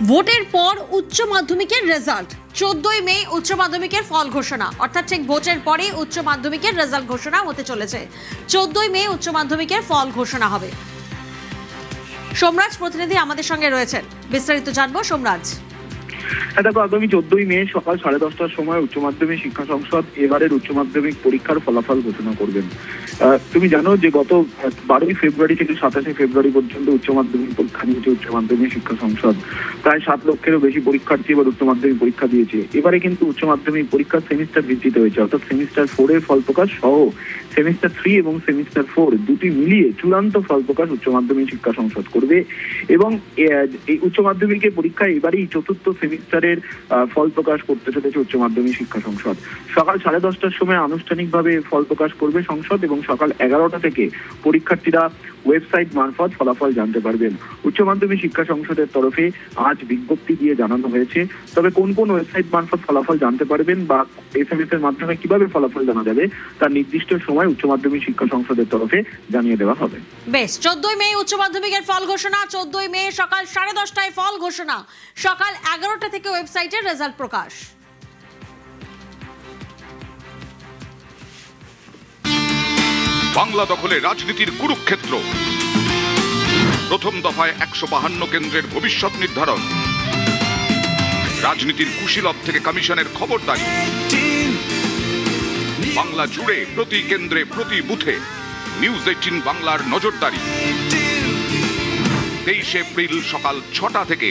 ভোটের পর উচ্চ মাধ্যমিকের রেজাল্ট 14ই মে উচ্চ মাধ্যমিকের ফল ঘোষণা, অর্থাৎ ঠিক ভোটের পরে উচ্চ মাধ্যমিকের রেজাল্ট ঘোষণা হতে চলেছে। 14ই মে উচ্চ মাধ্যমিকের ফল ঘোষণা হবে। সোমরাজ প্রতিনিধি আমাদের সঙ্গে রয়েছেন, বিস্তারিত জানবো। সোমরাজ, দেখো, আগামী 14ই মে সকাল 10:30টার সময় উচ্চ মাধ্যমিক শিক্ষা সংসদ এবারের উচ্চ মাধ্যমিক পরীক্ষার ফলাফল ঘোষণা করবেন। তুমি জানো যে গত 12ই ফেব্রুয়ারি থেকে 27শে ফেব্রুয়ারি পর্যন্ত উচ্চ মাধ্যমিক পরীক্ষা নিয়েছে উচ্চ মাধ্যমিক শিক্ষা সংসদ। প্রায় 7 লক্ষেরও বেশি পরীক্ষার্থী এবার উচ্চ মাধ্যমিক পরীক্ষা দিয়েছে। এবারে কিন্তু উচ্চ মাধ্যমিক পরীক্ষার সেমিস্টার ভিত্তিতে হয়েছে, অর্থাৎ সেমিস্টার 4 এর ফল প্রকাশ সহ সেমিস্টার 3 এবং সেমিস্টার 4 দুটি মিলিয়ে চূড়ান্ত ফল প্রকাশ উচ্চ মাধ্যমিক শিক্ষা সংসদ করবে। এবং এই উচ্চ মাধ্যমিকের পরীক্ষায় এবারেই চতুর্থ সেমিস্টারের ফল প্রকাশ করতে চলেছে উচ্চ মাধ্যমিক শিক্ষা সংসদ। সকাল 10:30টার সময় আনুষ্ঠানিকভাবে ফল প্রকাশ করবে সংসদ এবং সকাল 11টা থেকে পরীক্ষার্থীরা ওয়েবসাইট মারফত ফলাফল জানতে পারবেন। উচ্চ মাধ্যমিক শিক্ষা সংসদের তরফে আজ বিজ্ঞপ্তি দিয়ে জানানো হয়েছে, তবে কোন কোন ওয়েবসাইট মারফত ফলাফল জানতে পারবেন বা এসএমএস এর মাধ্যমে কিভাবে ফলাফল জানা যাবে তার নির্দিষ্ট সময় উচ্চ মাধ্যমিক শিক্ষা সংসদের তরফে জানিয়ে দেওয়া হবে। বেশ, 14ই মে উচ্চ মাধ্যমিকের ফল ঘোষণা, 14ই মে সকাল 10:30টায় ফল ঘোষণা, সকাল 11টা থেকে ওয়েবসাইটে রেজাল্ট প্রকাশ। বাংলা দখলে রাজনীতির কুরুক্ষেত্র, প্রথম দফায় 152 কেন্দ্রের ভবিষ্যৎ নির্ধারণ, রাজনীতির কুশীলব থেকে কমিশনের খবরদারি, বাংলা জুড়ে প্রতি কেন্দ্রে প্রতি বুথে নিউজ 18 বাংলার নজরদারি। 23 এপ্রিল সকাল 6টা থেকে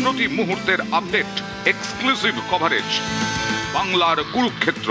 প্রতি মুহূর্তের আপডেট, এক্সক্লুসিভ কভারেজ, বাংলার কুরুক্ষেত্র।